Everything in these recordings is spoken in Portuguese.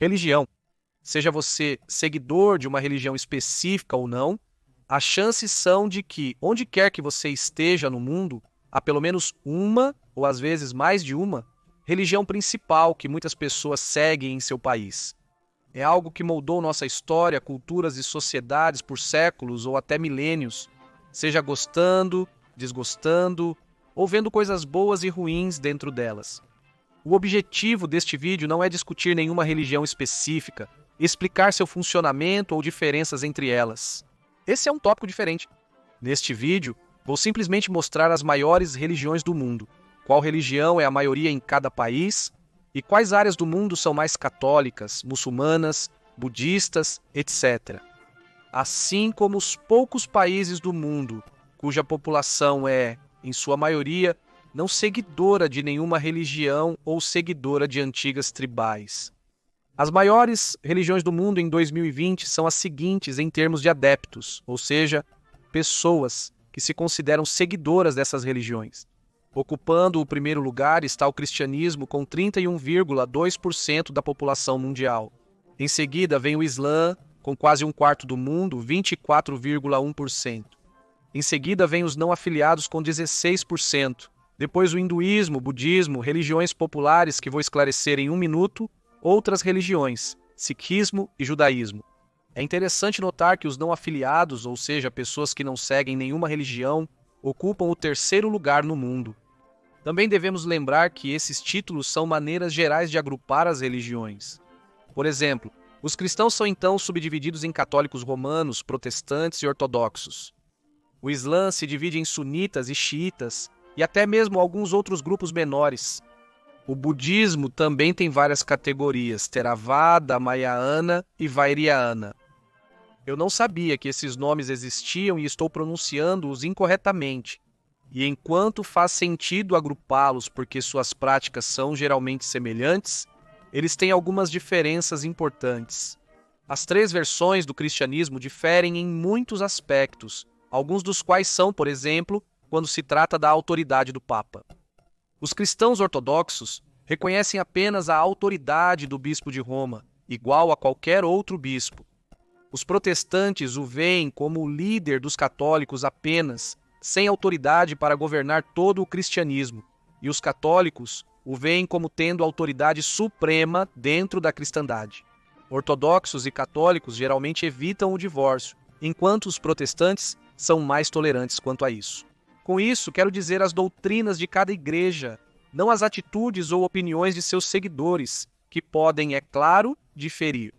Religião. Seja você seguidor de uma religião específica ou não, as chances são de que, onde quer que você esteja no mundo, há pelo menos uma, ou às vezes mais de uma, religião principal que muitas pessoas seguem em seu país. É algo que moldou nossa história, culturas e sociedades por séculos ou até milênios, seja gostando, desgostando ou vendo coisas boas e ruins dentro delas. O objetivo deste vídeo não é discutir nenhuma religião específica, explicar seu funcionamento ou diferenças entre elas. Esse é um tópico diferente. Neste vídeo, vou simplesmente mostrar as maiores religiões do mundo, qual religião é a maioria em cada país e quais áreas do mundo são mais católicas, muçulmanas, budistas, etc. Assim como os poucos países do mundo cuja população é, em sua maioria, não seguidora de nenhuma religião ou seguidora de antigas tribais. As maiores religiões do mundo em 2020 são as seguintes em termos de adeptos, ou seja, pessoas que se consideram seguidoras dessas religiões. Ocupando o primeiro lugar está o cristianismo com 31,2% da população mundial. Em seguida vem o Islã, com quase um quarto do mundo, 24,1%. Em seguida vem os não afiliados com 16%. Depois o hinduísmo, budismo, religiões populares que vou esclarecer em um minuto, outras religiões, sikhismo e judaísmo. É interessante notar que os não afiliados, ou seja, pessoas que não seguem nenhuma religião, ocupam o terceiro lugar no mundo. Também devemos lembrar que esses títulos são maneiras gerais de agrupar as religiões. Por exemplo, os cristãos são então subdivididos em católicos romanos, protestantes e ortodoxos. O Islã se divide em sunitas e xiitas, e até mesmo alguns outros grupos menores. O budismo também tem várias categorias, Theravada, Mahayana e Vajrayana. Eu não sabia que esses nomes existiam e estou pronunciando-os incorretamente. E enquanto faz sentido agrupá-los porque suas práticas são geralmente semelhantes, eles têm algumas diferenças importantes. As três versões do cristianismo diferem em muitos aspectos, alguns dos quais são, por exemplo, quando se trata da autoridade do Papa. Os cristãos ortodoxos reconhecem apenas a autoridade do bispo de Roma, igual a qualquer outro bispo. Os protestantes o veem como o líder dos católicos apenas, sem autoridade para governar todo o cristianismo, e os católicos o veem como tendo autoridade suprema dentro da cristandade. Ortodoxos e católicos geralmente evitam o divórcio, enquanto os protestantes são mais tolerantes quanto a isso. Com isso, quero dizer as doutrinas de cada igreja, não as atitudes ou opiniões de seus seguidores, que podem, é claro, diferir.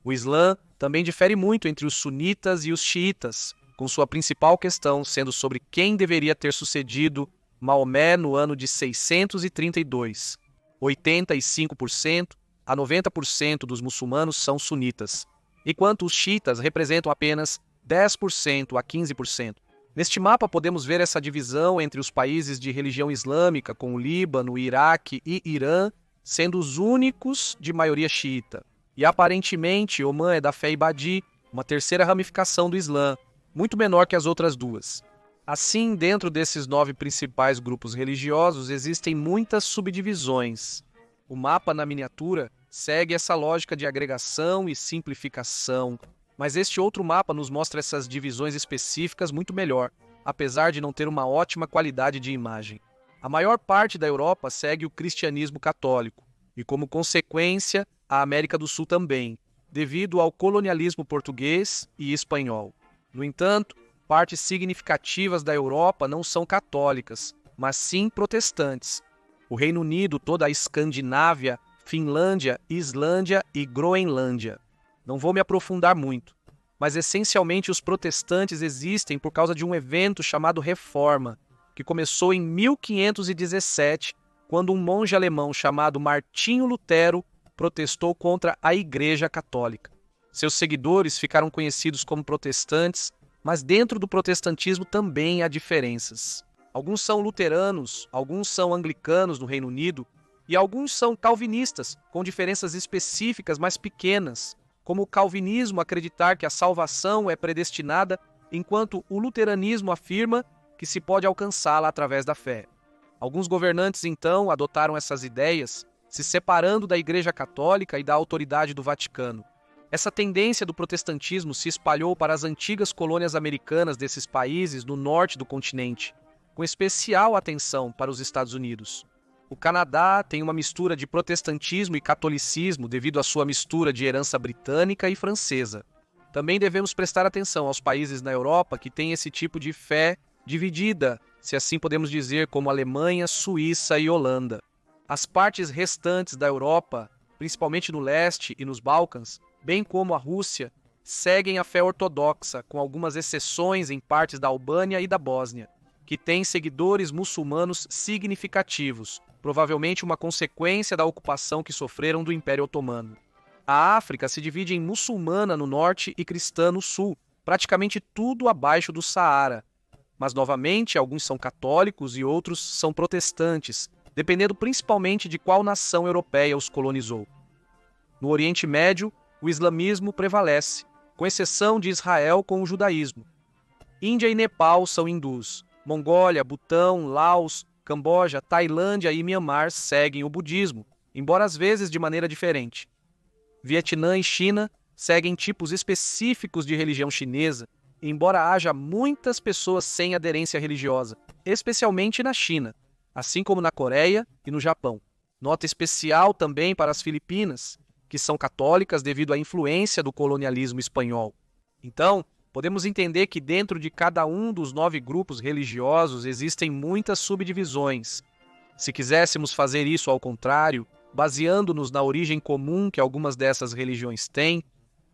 O Islã também difere muito entre os sunitas e os xiitas, com sua principal questão sendo sobre quem deveria ter sucedido Maomé no ano de 632. 85% a 90% dos muçulmanos são sunitas, enquanto os xiitas representam apenas 10% a 15%. Neste mapa podemos ver essa divisão entre os países de religião islâmica, com o Líbano, Iraque e Irã, sendo os únicos de maioria xiita. E aparentemente Omã é da fé Ibadi, uma terceira ramificação do Islã, muito menor que as outras duas. Assim, dentro desses 9 principais grupos religiosos, existem muitas subdivisões. O mapa na miniatura segue essa lógica de agregação e simplificação, mas este outro mapa nos mostra essas divisões específicas muito melhor, apesar de não ter uma ótima qualidade de imagem. A maior parte da Europa segue o cristianismo católico, e como consequência, a América do Sul também, devido ao colonialismo português e espanhol. No entanto, partes significativas da Europa não são católicas, mas sim protestantes. O Reino Unido, toda a Escandinávia, Finlândia, Islândia e Groenlândia. Não vou me aprofundar muito, mas essencialmente os protestantes existem por causa de um evento chamado Reforma, que começou em 1517, quando um monge alemão chamado Martinho Lutero protestou contra a Igreja Católica. Seus seguidores ficaram conhecidos como protestantes, mas dentro do protestantismo também há diferenças. Alguns são luteranos, alguns são anglicanos no Reino Unido, e alguns são calvinistas, com diferenças específicas mais pequenas, como o calvinismo acreditar que a salvação é predestinada, enquanto o luteranismo afirma que se pode alcançá-la através da fé. Alguns governantes, então, adotaram essas ideias, se separando da Igreja Católica e da autoridade do Vaticano. Essa tendência do protestantismo se espalhou para as antigas colônias americanas desses países no norte do continente, com especial atenção para os Estados Unidos. O Canadá tem uma mistura de protestantismo e catolicismo devido à sua mistura de herança britânica e francesa. Também devemos prestar atenção aos países na Europa que têm esse tipo de fé dividida, se assim podemos dizer, como Alemanha, Suíça e Holanda. As partes restantes da Europa, principalmente no leste e nos Balcãs, bem como a Rússia, seguem a fé ortodoxa, com algumas exceções em partes da Albânia e da Bósnia, que têm seguidores muçulmanos significativos, provavelmente uma consequência da ocupação que sofreram do Império Otomano. A África se divide em muçulmana no norte e cristã no sul, praticamente tudo abaixo do Saara. Mas, novamente, alguns são católicos e outros são protestantes, dependendo principalmente de qual nação europeia os colonizou. No Oriente Médio, o islamismo prevalece, com exceção de Israel com o judaísmo. Índia e Nepal são hindus. Mongólia, Butão, Laos, Camboja, Tailândia e Mianmar seguem o budismo, embora às vezes de maneira diferente. Vietnã e China seguem tipos específicos de religião chinesa, embora haja muitas pessoas sem aderência religiosa, especialmente na China, assim como na Coreia e no Japão. Nota especial também para as Filipinas, que são católicas devido à influência do colonialismo espanhol. Então, podemos entender que dentro de cada um dos 9 grupos religiosos existem muitas subdivisões. Se quiséssemos fazer isso ao contrário, baseando-nos na origem comum que algumas dessas religiões têm,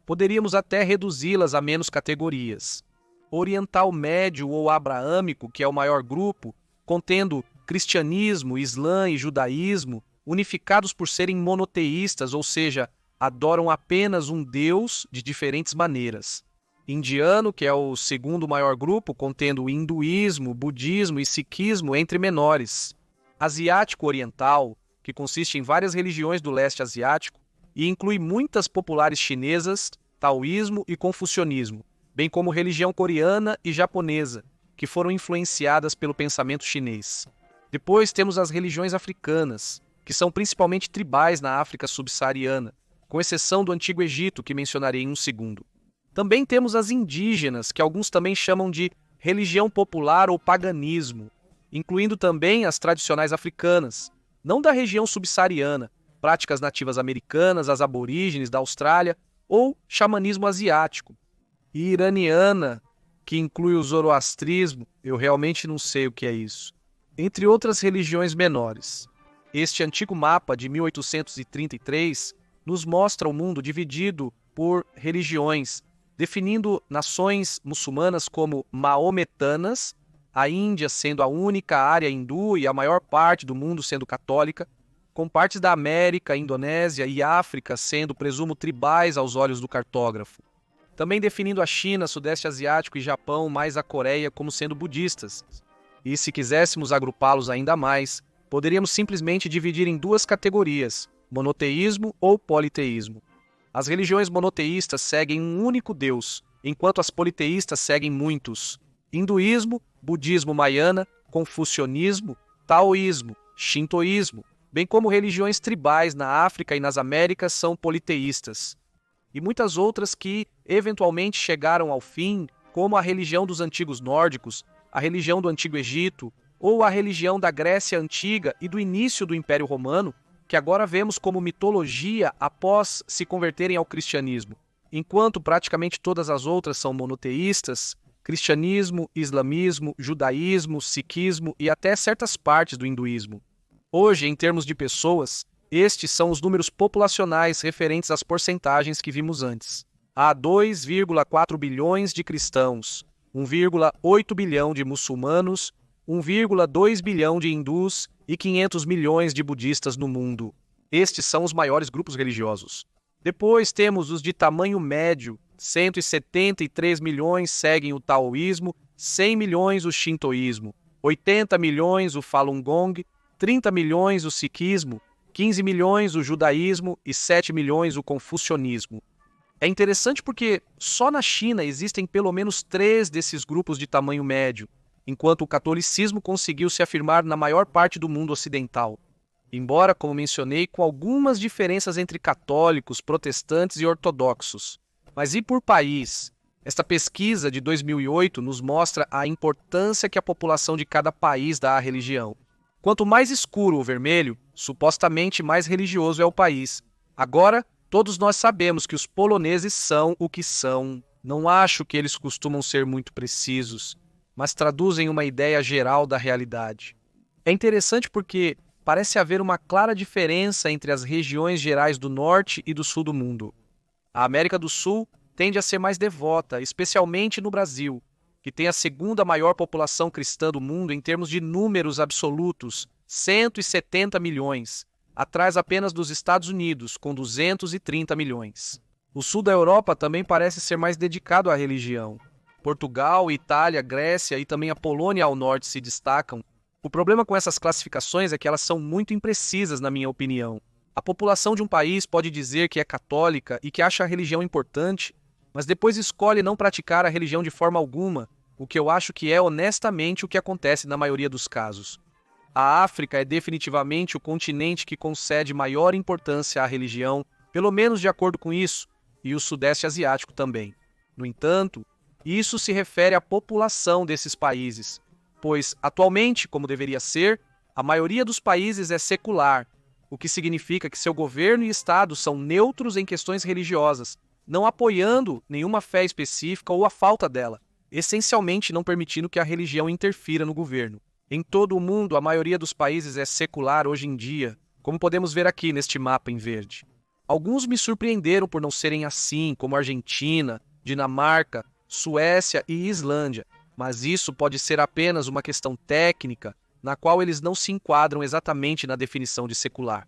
poderíamos até reduzi-las a menos categorias. Oriental Médio ou Abraâmico, que é o maior grupo, contendo cristianismo, islã e judaísmo, unificados por serem monoteístas, ou seja, adoram apenas um Deus de diferentes maneiras. Indiano, que é o segundo maior grupo, contendo o hinduísmo, budismo e sikhismo entre menores. Asiático Oriental, que consiste em várias religiões do leste asiático e inclui muitas populares chinesas, taoísmo e confucionismo, bem como religião coreana e japonesa, que foram influenciadas pelo pensamento chinês. Depois temos as religiões africanas, que são principalmente tribais na África subsaariana, com exceção do Antigo Egito, que mencionarei em um segundo. Também temos as indígenas, que alguns também chamam de religião popular ou paganismo, incluindo também as tradicionais africanas, não da região subsaariana, práticas nativas americanas, as aborígenes da Austrália ou xamanismo asiático. E iraniana, que inclui o zoroastrismo, eu realmente não sei o que é isso, entre outras religiões menores. Este antigo mapa de 1833 nos mostra o mundo dividido por religiões, definindo nações muçulmanas como maometanas, a Índia sendo a única área hindu e a maior parte do mundo sendo católica, com partes da América, Indonésia e África sendo, presumo, tribais aos olhos do cartógrafo. Também definindo a China, Sudeste Asiático e Japão, mais a Coreia, como sendo budistas. E se quiséssemos agrupá-los ainda mais, poderíamos simplesmente dividir em 2 categorias, monoteísmo ou politeísmo. As religiões monoteístas seguem um único Deus, enquanto as politeístas seguem muitos. Hinduísmo, budismo maiana, confucionismo, taoísmo, shintoísmo, bem como religiões tribais na África e nas Américas são politeístas. E muitas outras que eventualmente chegaram ao fim, como a religião dos antigos nórdicos, a religião do Antigo Egito, ou a religião da Grécia Antiga e do início do Império Romano, que agora vemos como mitologia após se converterem ao cristianismo. Enquanto praticamente todas as outras são monoteístas, cristianismo, islamismo, judaísmo, sikhismo e até certas partes do hinduísmo. Hoje, em termos de pessoas, estes são os números populacionais referentes às porcentagens que vimos antes. Há 2,4 bilhões de cristãos, 1,8 bilhão de muçulmanos, 1,2 bilhão de hindus e 500 milhões de budistas no mundo. Estes são os maiores grupos religiosos. Depois temos os de tamanho médio, 173 milhões seguem o taoísmo, 100 milhões o shintoísmo, 80 milhões o Falun Gong, 30 milhões o sikhismo, 15 milhões o judaísmo e 7 milhões o confucionismo. É interessante porque só na China existem pelo menos 3 desses grupos de tamanho médio, enquanto o catolicismo conseguiu se afirmar na maior parte do mundo ocidental. embora, como mencionei, com algumas diferenças entre católicos, protestantes e ortodoxos. Mas e por país? Esta pesquisa de 2008 nos mostra a importância que a população de cada país dá à religião. Quanto mais escuro o vermelho, supostamente mais religioso é o país. Agora, todos nós sabemos que os poloneses são o que são. Não acho que eles costumam ser muito precisos, mas traduzem uma ideia geral da realidade. É interessante porque parece haver uma clara diferença entre as regiões gerais do norte e do sul do mundo. A América do Sul tende a ser mais devota, especialmente no Brasil, que tem a segunda maior população cristã do mundo em termos de números absolutos, 170 milhões, atrás apenas dos Estados Unidos, com 230 milhões. O sul da Europa também parece ser mais dedicado à religião. Portugal, Itália, Grécia e também a Polônia ao norte se destacam. O problema com essas classificações é que elas são muito imprecisas, na minha opinião. A população de um país pode dizer que é católica e que acha a religião importante, mas depois escolhe não praticar a religião de forma alguma, o que eu acho que é honestamente o que acontece na maioria dos casos. A África é definitivamente o continente que concede maior importância à religião, pelo menos de acordo com isso, e o Sudeste Asiático também. No entanto, isso se refere à população desses países, pois, atualmente, como deveria ser, a maioria dos países é secular, o que significa que seu governo e Estado são neutros em questões religiosas, não apoiando nenhuma fé específica ou a falta dela, essencialmente não permitindo que a religião interfira no governo. Em todo o mundo, a maioria dos países é secular hoje em dia, como podemos ver aqui neste mapa em verde. Alguns me surpreenderam por não serem assim, como Argentina, Dinamarca, Suécia e Islândia, mas isso pode ser apenas uma questão técnica, na qual eles não se enquadram exatamente na definição de secular.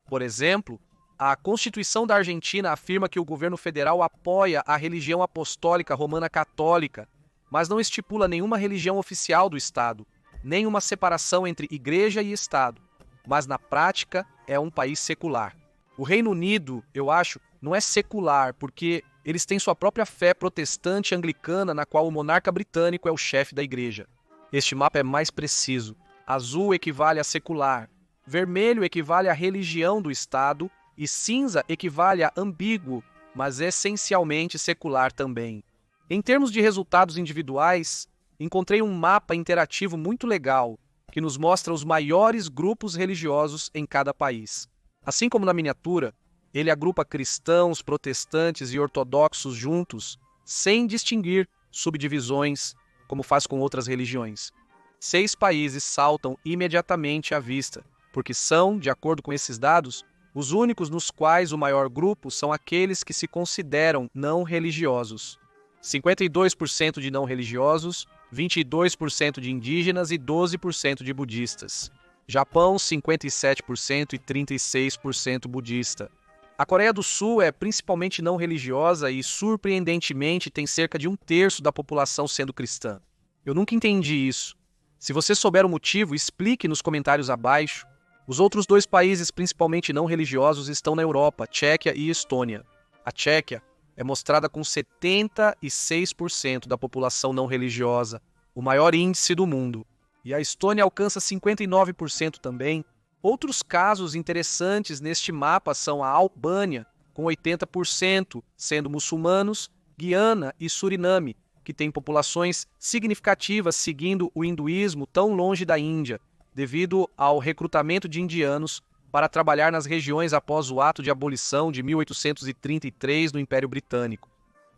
Por exemplo, a Constituição da Argentina afirma que o governo federal apoia a religião apostólica romana católica, mas não estipula nenhuma religião oficial do Estado, nem uma separação entre igreja e Estado, mas na prática é um país secular. O Reino Unido, eu acho, não é secular, porque eles têm sua própria fé protestante anglicana, na qual o monarca britânico é o chefe da igreja. Este mapa é mais preciso. Azul equivale a secular, vermelho equivale à religião do Estado e cinza equivale a ambíguo, mas essencialmente secular também. Em termos de resultados individuais, encontrei um mapa interativo muito legal que nos mostra os maiores grupos religiosos em cada país. Assim como na miniatura, ele agrupa cristãos, protestantes e ortodoxos juntos, sem distinguir subdivisões, como faz com outras religiões. 6 países saltam imediatamente à vista, porque são, de acordo com esses dados, os únicos nos quais o maior grupo são aqueles que se consideram não religiosos. 52% de não religiosos, 22% de indígenas e 12% de budistas. Japão, 57% e 36% budista. A Coreia do Sul é principalmente não religiosa e, surpreendentemente, tem cerca de 1/3 da população sendo cristã. Eu nunca entendi isso. Se você souber o motivo, explique nos comentários abaixo. Os outros 2 países principalmente não religiosos estão na Europa, Tchequia e Estônia. A Tchequia é mostrada com 76% da população não religiosa, o maior índice do mundo. E a Estônia alcança 59% também. Outros casos interessantes neste mapa são a Albânia, com 80%, sendo muçulmanos, Guiana e Suriname, que têm populações significativas seguindo o hinduísmo tão longe da Índia, devido ao recrutamento de indianos para trabalhar nas regiões após o ato de abolição de 1833 no Império Britânico.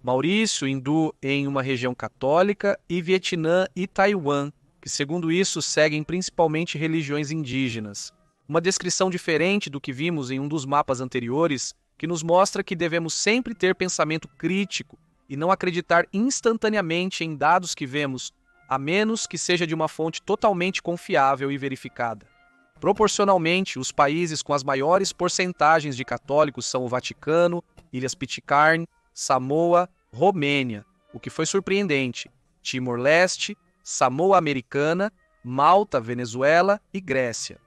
Maurício, hindu em uma região católica, e Vietnã e Taiwan, que segundo isso seguem principalmente religiões indígenas. Uma descrição diferente do que vimos em um dos mapas anteriores, que nos mostra que devemos sempre ter pensamento crítico e não acreditar instantaneamente em dados que vemos, a menos que seja de uma fonte totalmente confiável e verificada. Proporcionalmente, os países com as maiores porcentagens de católicos são o Vaticano, Ilhas Pitcairn, Samoa, Romênia, o que foi surpreendente, Timor-Leste, Samoa Americana, Malta, Venezuela e Grécia.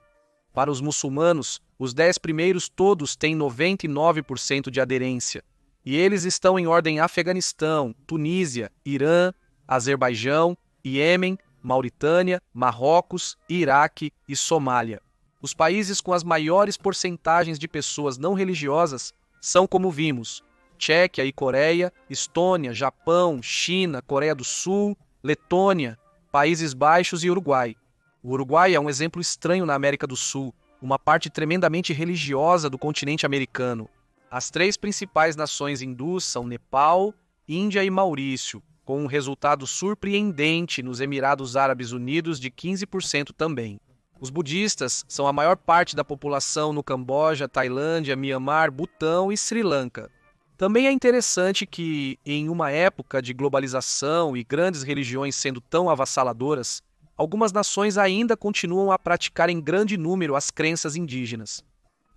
Para os muçulmanos, os 10 primeiros todos têm 99% de aderência, e eles estão em ordem Afeganistão, Tunísia, Irã, Azerbaijão, Iêmen, Mauritânia, Marrocos, Iraque e Somália. Os países com as maiores porcentagens de pessoas não religiosas são, como vimos, Tchequia e Coreia, Estônia, Japão, China, Coreia do Sul, Letônia, Países Baixos e Uruguai. O Uruguai é um exemplo estranho na América do Sul, uma parte tremendamente religiosa do continente americano. As três principais nações hindus são Nepal, Índia e Maurício, com um resultado surpreendente nos Emirados Árabes Unidos de 15% também. Os budistas são a maior parte da população no Camboja, Tailândia, Mianmar, Butão e Sri Lanka. Também é interessante que, em uma época de globalização e grandes religiões sendo tão avassaladoras, algumas nações ainda continuam a praticar em grande número as crenças indígenas.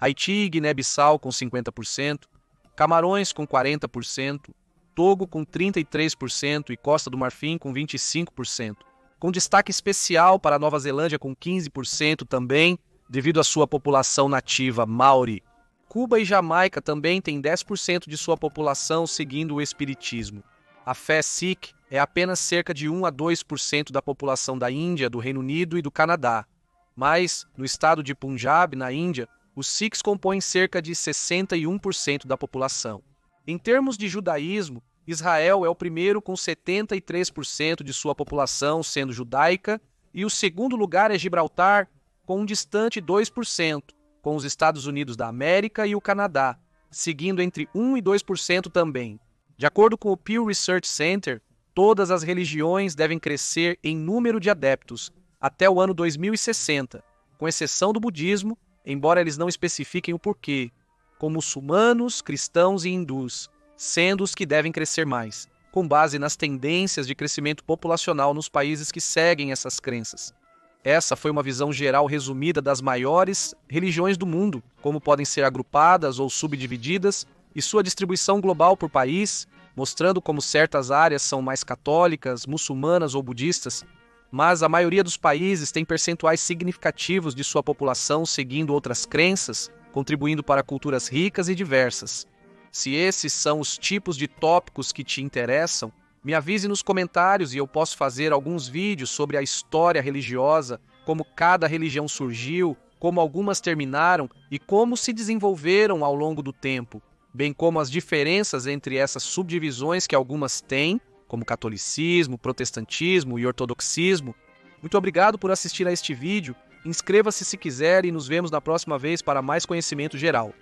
Haiti e Guiné-Bissau com 50%, Camarões com 40%, Togo com 33% e Costa do Marfim com 25%, com destaque especial para a Nova Zelândia com 15% também, devido à sua população nativa maori. Cuba e Jamaica também têm 10% de sua população seguindo o espiritismo. A fé Sikh é apenas cerca de 1 a 2% da população da Índia, do Reino Unido e do Canadá. Mas, no estado de Punjab, na Índia, os Sikhs compõem cerca de 61% da população. Em termos de judaísmo, Israel é o primeiro com 73% de sua população sendo judaica e o segundo lugar é Gibraltar, com um distante 2%, com os Estados Unidos da América e o Canadá, seguindo entre 1 e 2% também. De acordo com o Pew Research Center, todas as religiões devem crescer em número de adeptos até o ano 2060, com exceção do budismo, embora eles não especifiquem o porquê, com muçulmanos, cristãos e hindus, sendo os que devem crescer mais, com base nas tendências de crescimento populacional nos países que seguem essas crenças. Essa foi uma visão geral resumida das maiores religiões do mundo, como podem ser agrupadas ou subdivididas, e sua distribuição global por país, mostrando como certas áreas são mais católicas, muçulmanas ou budistas, mas a maioria dos países tem percentuais significativos de sua população seguindo outras crenças, contribuindo para culturas ricas e diversas. Se esses são os tipos de tópicos que te interessam, me avise nos comentários e eu posso fazer alguns vídeos sobre a história religiosa, como cada religião surgiu, como algumas terminaram e como se desenvolveram ao longo do tempo, bem como as diferenças entre essas subdivisões que algumas têm, como catolicismo, protestantismo e ortodoxismo. Muito obrigado por assistir a este vídeo, inscreva-se se quiser e nos vemos na próxima vez para mais conhecimento geral.